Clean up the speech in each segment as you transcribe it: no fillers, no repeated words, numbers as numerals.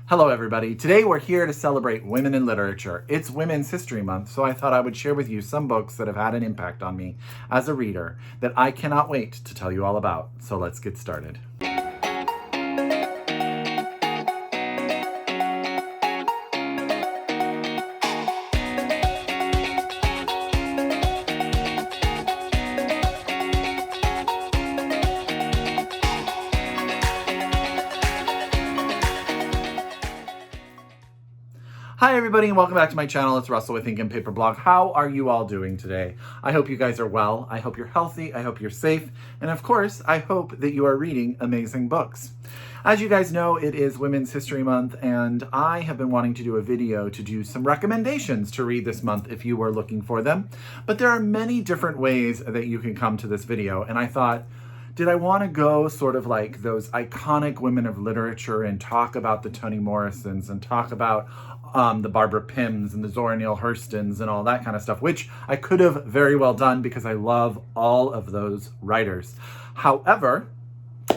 Hello everybody. Today we're here to celebrate women in literature. It's Women's History Month, so I thought I would share with you some books that have had an impact on me as a reader that I cannot wait to tell you all about. So let's get started. Hi everybody and welcome back to my channel. It's Russell with Ink and Paper Blog. How are you all doing today? I hope you guys are well. I hope you're healthy. I hope you're safe. And of course, I hope that you are reading amazing books. As you guys know, it is Women's History Month and I have been wanting to do a video to do some recommendations to read this month if you were looking for them. But there are many different ways that you can come to this video, and I thought, did I want to go sort of like those iconic women of literature and talk about the Toni Morrisons and talk about the Barbara Pyms and the Zora Neale Hurstons and all that kind of stuff, which I could have very well done because I love all of those writers. However,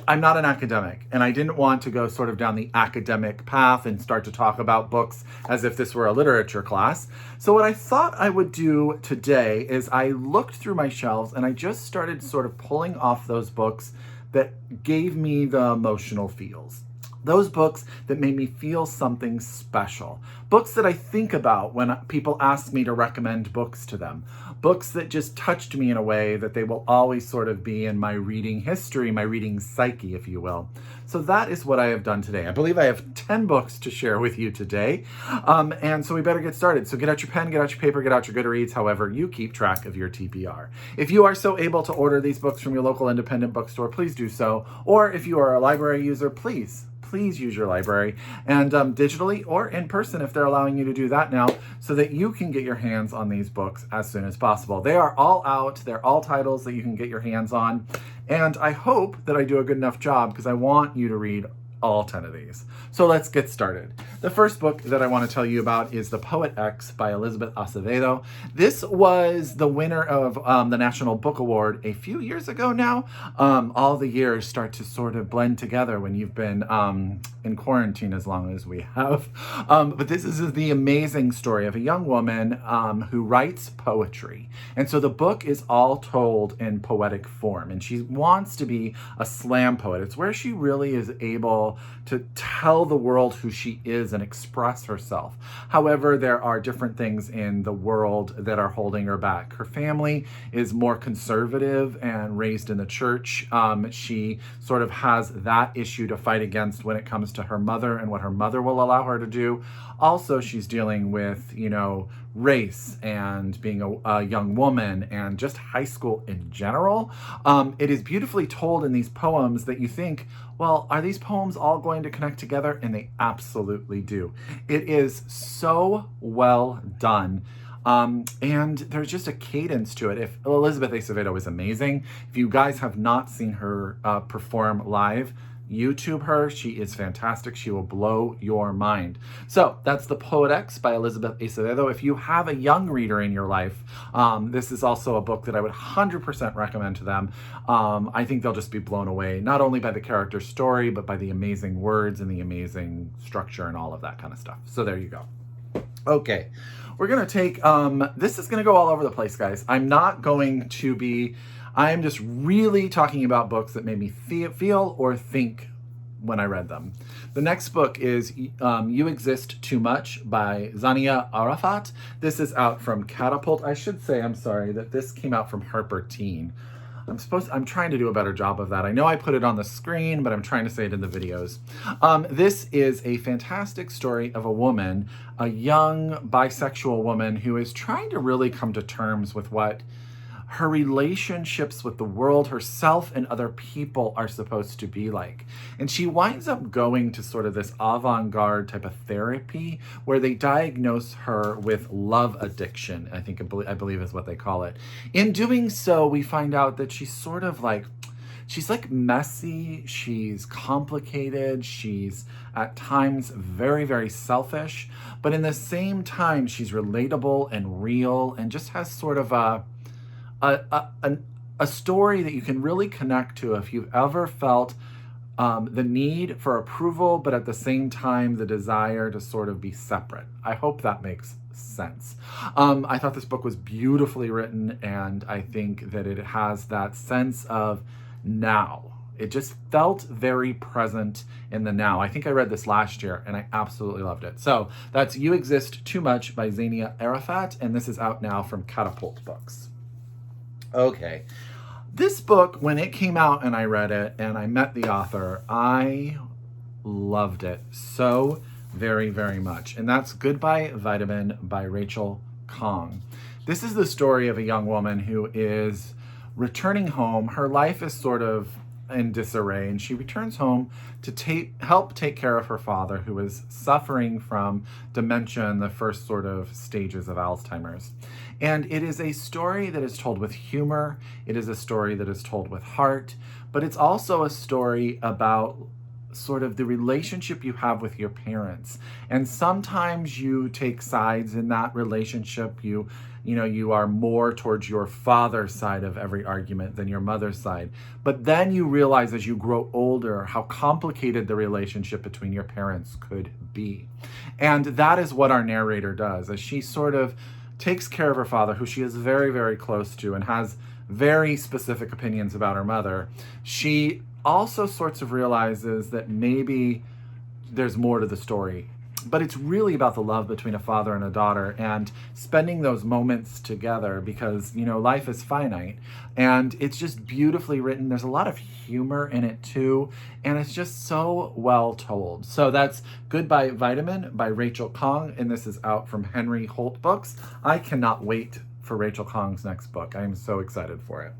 I'm not an academic and I didn't want to go sort of down the academic path and start to talk about books as if this were a literature class. So what I thought I would do today is I looked through my shelves and I just started sort of pulling off those books that gave me the emotional feels. Those books that made me feel something special. Books that I think about when people ask me to recommend books to them. Books that just touched me in a way that they will always sort of be in my reading history, my reading psyche, if you will. So that is what I have done today. I believe I have 10 books to share with you today. And so we better get started. So get out your pen, get out your paper, get out your Goodreads, however you keep track of your TBR. If you are so able to order these books from your local independent bookstore, please do so. Or if you are a library user, please use your library, and digitally or in person if they're allowing you to do that now, so that you can get your hands on these books as soon as possible. They are all out. They're all titles that you can get your hands on. And I hope that I do a good enough job because I want you to read all 10 of these. So let's get started. The first book that I want to tell you about is The Poet X by Elizabeth Acevedo. This was the winner of the National Book Award a few years ago now. All the years start to sort of blend together when you've been in quarantine as long as we have. But this is the amazing story of a young woman who writes poetry. And so the book is all told in poetic form. And she wants to be a slam poet. It's where she really is able to tell the world who she is and express herself. However, there are different things in the world that are holding her back. Her family is more conservative and raised in the church. She sort of has that issue to fight against when it comes to her mother and what her mother will allow her to do. Also, she's dealing with, race and being a young woman and just high school in general. It is beautifully told in these poems that you think, well, are these poems all going to connect together? And they absolutely do. It is so well done. And there's just a cadence to it. If Elizabeth Acevedo is amazing. If you guys have not seen her perform live, YouTube her. She is fantastic. She will blow your mind. So that's The Poet X by Elizabeth Acevedo. If you have a young reader in your life, this is also a book that I would 100% recommend to them. I think they'll just be blown away, not only by the character story, but by the amazing words and the amazing structure and all of that kind of stuff. So there you go. Okay, we're going to take, this is going to go all over the place, guys. I'm just really talking about books that made me feel or think when I read them. The next book is You Exist Too Much by Zaina Arafat. This is out from Catapult. I should say, I'm sorry, that this came out from Harper Teen. I'm trying to do a better job of that. I know I put it on the screen, but I'm trying to say it in the videos. This is a fantastic story of a woman, a young bisexual woman who is trying to really come to terms with what her relationships with the world, herself, and other people are supposed to be like. And she winds up going to sort of this avant-garde type of therapy where they diagnose her with love addiction, I believe is what they call it. In doing so, we find out that she's like messy, she's complicated, she's at times very, very selfish, but in the same time, she's relatable and real and just has sort of a story that you can really connect to if you've ever felt the need for approval, but at the same time, the desire to sort of be separate. I hope that makes sense. I thought this book was beautifully written, and I think that it has that sense of now. It just felt very present in the now. I think I read this last year and I absolutely loved it. So that's You Exist Too Much by Zaina Arafat, and this is out now from Catapult Books. Okay. This book, when it came out and I read it and I met the author, I loved it so very, very much. And that's Goodbye Vitamin by Rachel Khong. This is the story of a young woman who is returning home. Her life is sort of in disarray, and she returns home to help take care of her father, who is suffering from dementia and the first sort of stages of Alzheimer's. And it is a story that is told with humor. It is a story that is told with heart, but it's also a story about sort of the relationship you have with your parents. And sometimes you take sides in that relationship. You are more towards your father's side of every argument than your mother's side. But then you realize as you grow older how complicated the relationship between your parents could be. And that is what our narrator does, as she sort of takes care of her father, who she is very, very close to and has very specific opinions about her mother. She also sorts of realizes that maybe there's more to the story. But it's really about the love between a father and a daughter and spending those moments together because, life is finite. And it's just beautifully written. There's a lot of humor in it too. And it's just so well told. So that's Goodbye Vitamin by Rachel Khong. And this is out from Henry Holt Books. I cannot wait for Rachel Khong's next book. I am so excited for it.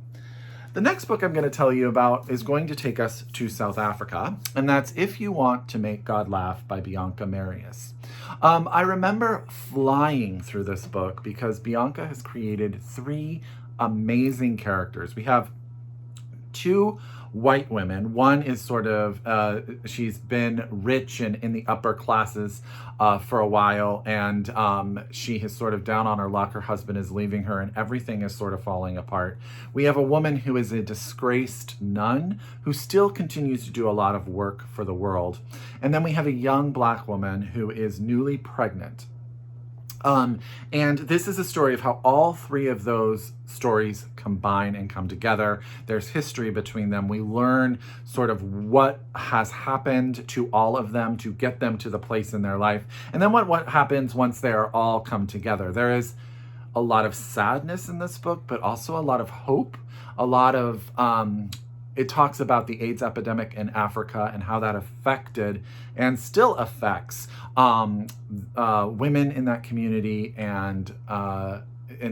The next book I'm going to tell you about is going to take us to South Africa, and that's If You Want to Make God Laugh by Bianca Marais. I remember flying through this book because Bianca has created 3 amazing characters. We have 2 white women. One is sort of, she's been rich and in the upper classes for a while, and she is sort of down on her luck. Her husband is leaving her and everything is sort of falling apart. We have a woman who is a disgraced nun who still continues to do a lot of work for the world. And then we have a young Black woman who is newly pregnant. And this is a story of how all 3 of those stories combine and come together. There's history between them. We learn sort of what has happened to all of them to get them to the place in their life. And then what happens once they are all come together. There is a lot of sadness in this book, but also a lot of hope, a lot of, it talks about the AIDS epidemic in Africa and how that affected and still affects women in that community, and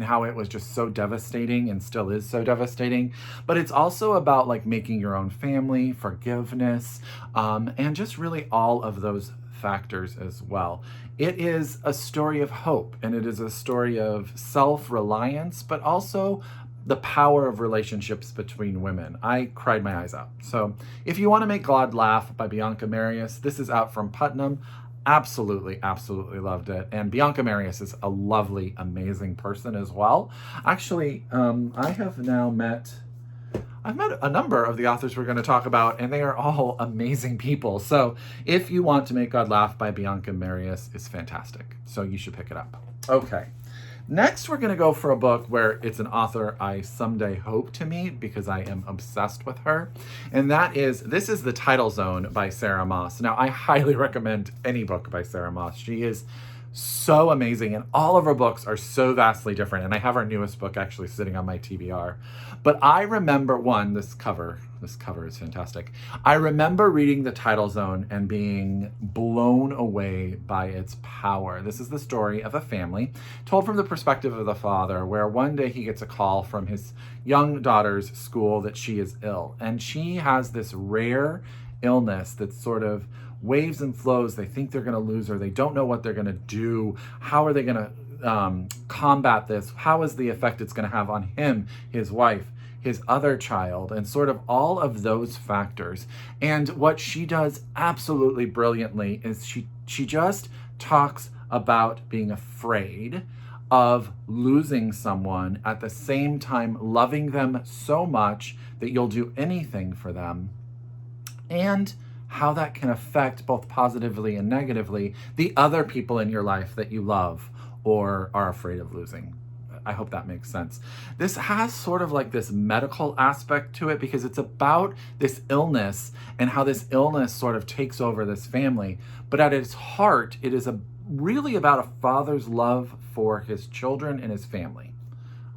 how it was just so devastating and still is so devastating. But it's also about like making your own family, forgiveness, and just really all of those factors as well. It is a story of hope, and it is a story of self-reliance, but also the power of relationships between women. I cried my eyes out. So If You Want to Make God Laugh by Bianca Marais, this is out from Putnam. Absolutely, absolutely loved it. And Bianca Marais is a lovely, amazing person as well. Actually, I've met a number of the authors we're going to talk about, and they are all amazing people. So If You Want to Make God Laugh by Bianca Marais is fantastic. So you should pick it up. Okay. Next, we're going to go for a book where it's an author I someday hope to meet because I am obsessed with her. And this is The Tidal Zone by Sarah Moss. Now, I highly recommend any book by Sarah Moss. She is so amazing, and all of her books are so vastly different. And I have her newest book actually sitting on my TBR. But I remember, this cover is fantastic. I remember reading The Tidal Zone and being blown away by its power. This is the story of a family told from the perspective of the father, where one day he gets a call from his young daughter's school that she is ill. And she has this rare illness that sort of waves and flows. They think they're going to lose her. They don't know what they're going to do. How are they going to combat this? How is the effect it's going to have on him, his wife, his other child, and sort of all of those factors. And what she does absolutely brilliantly is she just talks about being afraid of losing someone, at the same time loving them so much that you'll do anything for them. And how that can affect both positively and negatively the other people in your life that you love or are afraid of losing. I hope that makes sense. This has sort of like this medical aspect to it because it's about this illness and how this illness sort of takes over this family. But at its heart, it is really about a father's love for his children and his family.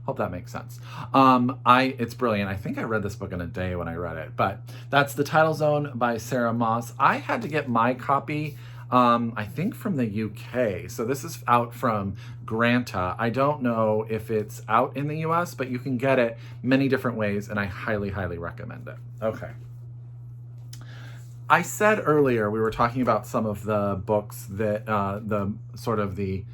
Hope that makes sense. It's brilliant. I think I read this book in a day when I read it, but that's The Tidal Zone by Sarah Moss. I had to get my copy, I think from the UK. So this is out from Granta. I don't know if it's out in the US, but you can get it many different ways, and I highly, highly recommend it. Okay. I said earlier, we were talking about some of the books that, the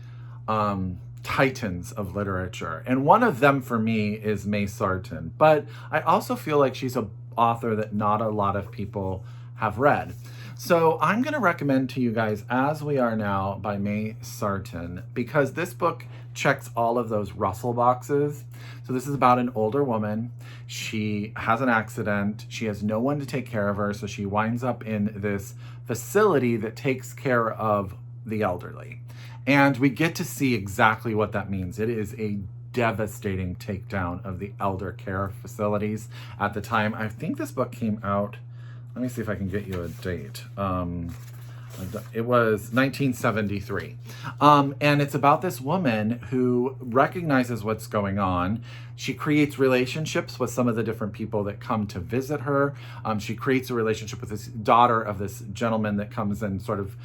titans of literature. And one of them for me is May Sarton. But I also feel like she's an author that not a lot of people have read. So I'm going to recommend to you guys As We Are Now by May Sarton, because this book checks all of those Russell boxes. So this is about an older woman. She has an accident. She has no one to take care of her. So she winds up in this facility that takes care of the elderly. And we get to see exactly what that means. It is a devastating takedown of the elder care facilities at the time. I think this book came out, let me see if I can get you a date. It was 1973. And it's about this woman who recognizes what's going on. She creates relationships with some of the different people that come to visit her. She creates a relationship with this daughter of this gentleman that comes and sort of,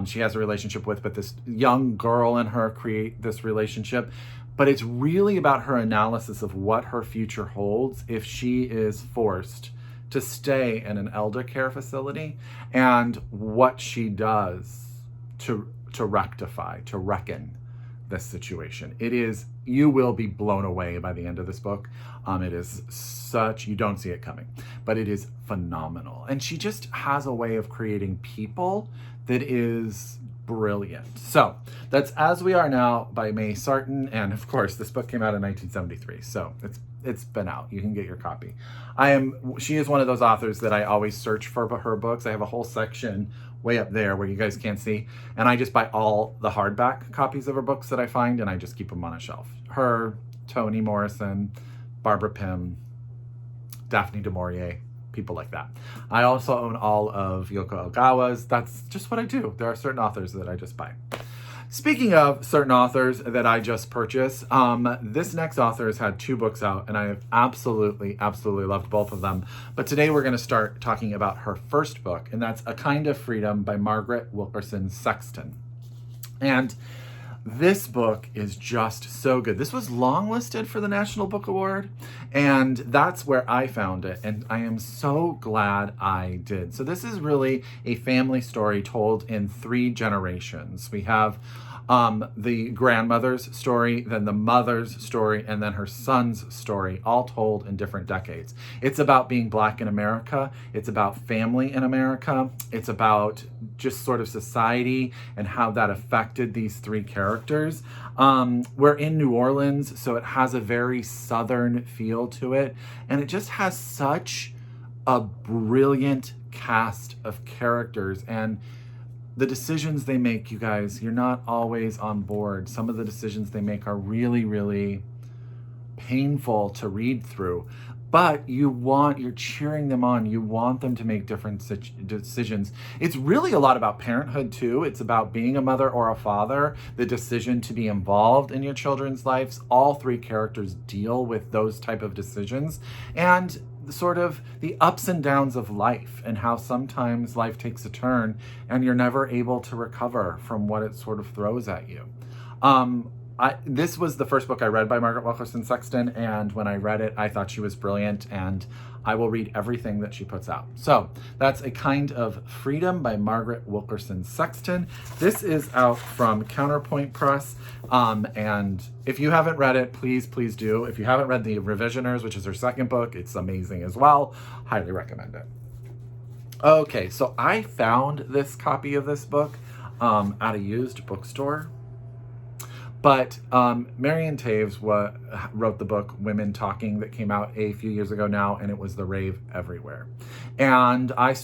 she has a relationship with, but this young girl and her create this relationship. But it's really about her analysis of what her future holds if she is forced to stay in an elder care facility, and what she does to rectify, to reckon this situation. It is, you will be blown away by the end of this book. It is such, you don't see it coming, but it is phenomenal. And she just has a way of creating people that is brilliant. So that's As We Are Now by May Sarton. And of course, this book came out in 1973. So it's been out. You can get your copy. She is one of those authors that I always search for her books. I have a whole section way up there where you guys can't see. And I just buy all the hardback copies of her books that I find, and I just keep them on a shelf. Her, Toni Morrison, Barbara Pym, Daphne du Maurier, people like that. I also own all of Yoko Ogawa's. That's just what I do. There are certain authors that I just buy. Speaking of certain authors that I just purchased, this next author has had 2 books out, and I have absolutely, absolutely loved both of them. But today we're going to start talking about her first book, and that's A Kind of Freedom by Margaret Wilkerson Sexton. And this book is just so good. This was longlisted for the National Book Award, and that's where I found it, and I am so glad I did. So this is really a family story told in 3 generations. We have the grandmother's story, then the mother's story, and then her son's story, all told in different decades. It's about being Black in America. It's about family in America. It's about just sort of society and how that affected these 3 characters. We're in New Orleans, so it has a very Southern feel to it. And it just has such a brilliant cast of characters, and the decisions they make, you guys, you're not always on board. Some of the decisions they make are really, really painful to read through, but you're cheering them on. You want them to make different decisions. It's really a lot about parenthood too. It's about being a mother or a father, the decision to be involved in your children's lives. All 3 characters deal with those type of decisions, and sort of the ups and downs of life, and how sometimes life takes a turn and you're never able to recover from what it sort of throws at you. This was the first book I read by Margaret Wilkerson Sexton, and when I read it, I thought she was brilliant, and I will read everything that she puts out. So that's A Kind of Freedom by Margaret Wilkerson Sexton. This is out from Counterpoint Press, and if you haven't read it, please do. If you haven't read The Revisioners, which is her second book, it's amazing as well. Highly recommend it. Okay, so I found this copy of this book at a used bookstore. But Marion Taves wrote the book Women Talking that came out a few years ago now, and it was the rave everywhere. And I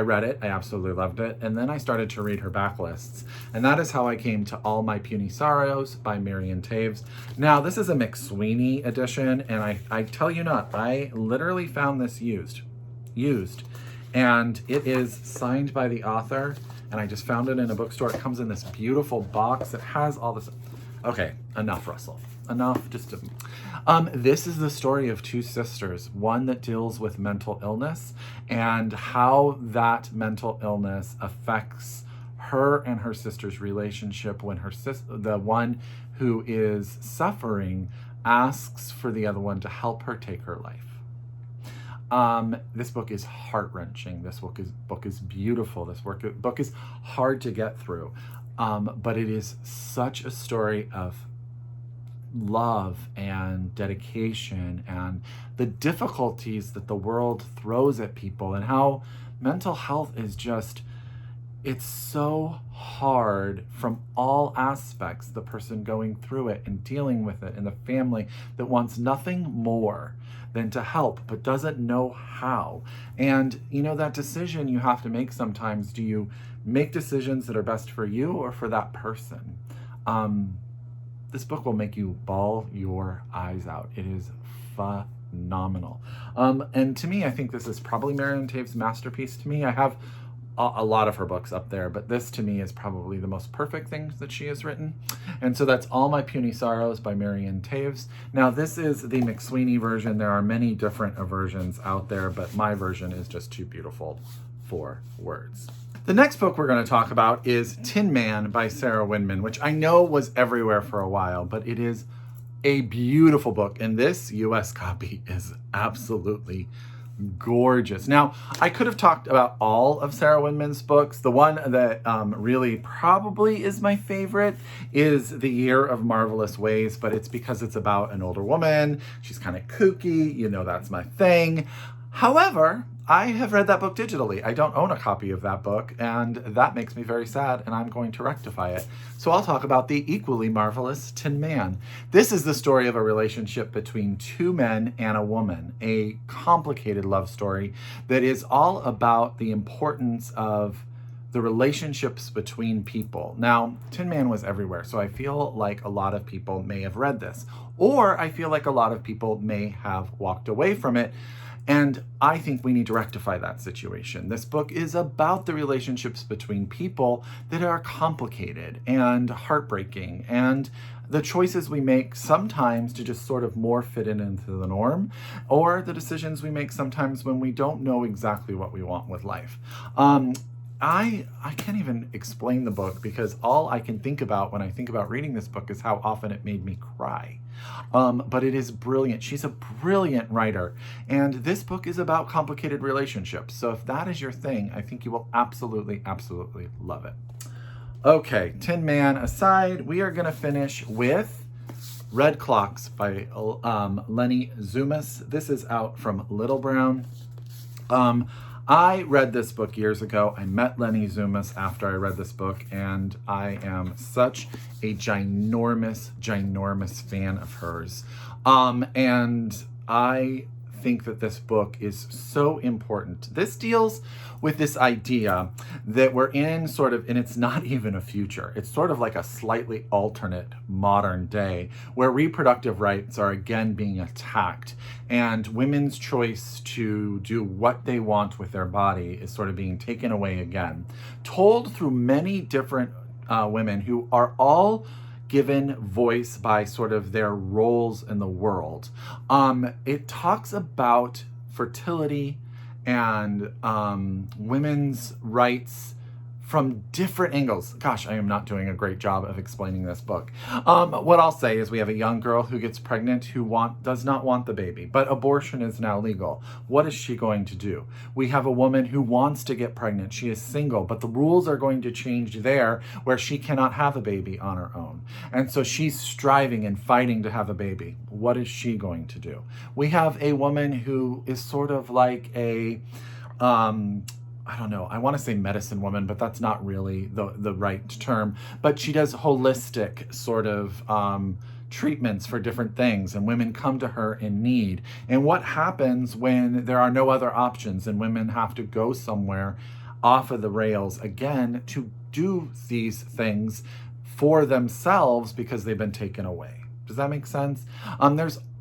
read it, I absolutely loved it, and then I started to read her backlists. And that is how I came to All My Puny Sorrows by Miriam Taves. Now, this is a McSweeney edition, and I tell you not, I literally found this used. And it is signed by the author, and I just found it in a bookstore. It comes in this beautiful box. It has all this. Okay, enough, Russell. Enough. This is the story of two sisters, one that deals with mental illness and how that mental illness affects her and her sister's relationship when the one who is suffering asks for the other one to help her take her life. This book is heart-wrenching. This book is beautiful. This book is hard to get through. But it is such a story of love and dedication and the difficulties that the world throws at people, and how mental health is just, it's so hard from all aspects. The person going through it and dealing with it, and the family that wants nothing more than to help but doesn't know how. And you know, that decision you have to make sometimes, do you make decisions that are best for you or for that person? This book will make you bawl your eyes out. It is phenomenal. And to me, I think this is probably Miriam Taves' masterpiece to me. I have a lot of her books up there, but this to me is probably the most perfect things that she has written. And so that's All My Puny Sorrows by Miriam Taves. Now, this is the McSweeney version. There are many different versions out there, but my version is just too beautiful for words. The next book we're going to talk about is Tin Man by Sarah Winman, which I know was everywhere for a while, but it is a beautiful book. And this US copy is absolutely gorgeous. Now, I could have talked about all of Sarah Winman's books. The one that really probably is my favorite is The Year of Marvelous Ways, but it's because it's about an older woman. She's kind of kooky. You know, that's my thing. However, I have read that book digitally. I don't own a copy of that book, and that makes me very sad, and I'm going to rectify it. So I'll talk about the equally marvelous Tin Man. This is the story of a relationship between two men and a woman, a complicated love story that is all about the importance of the relationships between people. Now, Tin Man was everywhere, so I feel like a lot of people may have read this, or I feel like a lot of people may have walked away from it. And I think we need to rectify that situation. This book is about the relationships between people that are complicated and heartbreaking, and the choices we make sometimes to just sort of more fit into the norm, or the decisions we make sometimes when we don't know exactly what we want with life. I can't even explain the book, because all I can think about when I think about reading this book is how often it made me cry. But it is brilliant. She's a brilliant writer. And this book is about complicated relationships. So if that is your thing, I think you will absolutely, absolutely love it. Okay, Tin Man aside, we are going to finish with Red Clocks by Leni Zumas. This is out from Little Brown. I read this book years ago. I met Leni Zumas after I read this book, and I am such a ginormous fan of hers. And I think that this book is so important. This deals with this idea that we're in sort of, and it's not even a future, it's sort of like a slightly alternate modern day where reproductive rights are again being attacked, and women's choice to do what they want with their body is sort of being taken away again, told through many different women who are all given voice by sort of their roles in the world. It talks about fertility and women's rights from different angles. Gosh, I am not doing a great job of explaining this book. What I'll say is we have a young girl who gets pregnant who does not want the baby, but abortion is now legal. What is she going to do? We have a woman who wants to get pregnant. She is single, but the rules are going to change there where she cannot have a baby on her own. And so she's striving and fighting to have a baby. What is she going to do? We have a woman who is sort of like a, I don't know, I want to say medicine woman, but that's not really the right term. But she does holistic sort of treatments for different things, and women come to her in need. And what happens when there are no other options and women have to go somewhere off of the rails again to do these things for themselves because they've been taken away. Does that make sense?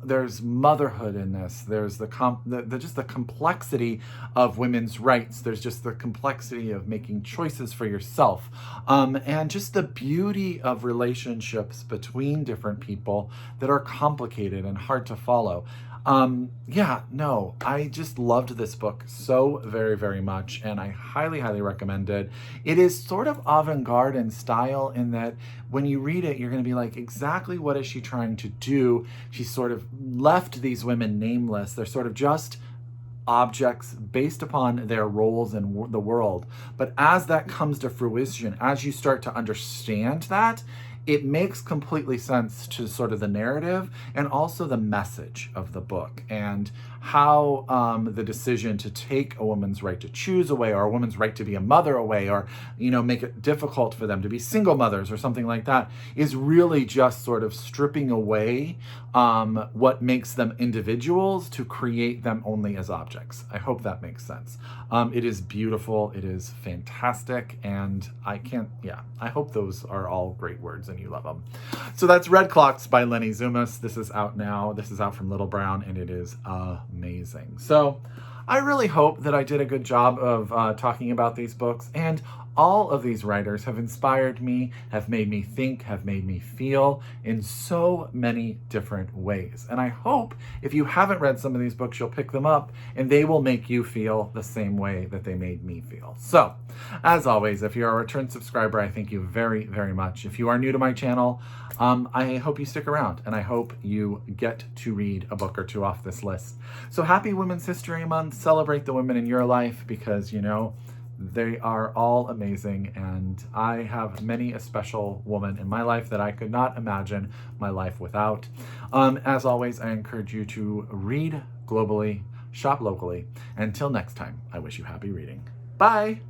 There's motherhood in this. There's just the complexity of women's rights. There's just the complexity of making choices for yourself, and just the beauty of relationships between different people that are complicated and hard to follow. I just loved this book so very, very much, and I highly, highly recommend it. It is sort of avant-garde in style in that when you read it, you're going to be like, exactly what is she trying to do? She sort of left these women nameless. They're sort of just objects based upon their roles in the world. But as that comes to fruition, as you start to understand that, it makes completely sense to sort of the narrative and also the message of the book, and how the decision to take a woman's right to choose away, or a woman's right to be a mother away, or, make it difficult for them to be single mothers or something like that, is really just sort of stripping away what makes them individuals to create them only as objects. I hope that makes sense. It is beautiful. It is fantastic. And I hope those are all great words and you love them. So that's Red Clocks by Leni Zumas. This is out now. This is out from Little Brown, and it is amazing. So I really hope that I did a good job of talking about these books, and all of these writers have inspired me, have made me think, have made me feel in so many different ways. And I hope if you haven't read some of these books, you'll pick them up and they will make you feel the same way that they made me feel. So, as always, if you're a return subscriber, I thank you very, very much. If you are new to my channel, I hope you stick around, and I hope you get to read a book or two off this list. So happy Women's History Month. Celebrate the women in your life, because, they are all amazing, and I have many a special woman in my life that I could not imagine my life without. As always, I encourage you to read globally, shop locally. Until next time, I wish you happy reading. Bye!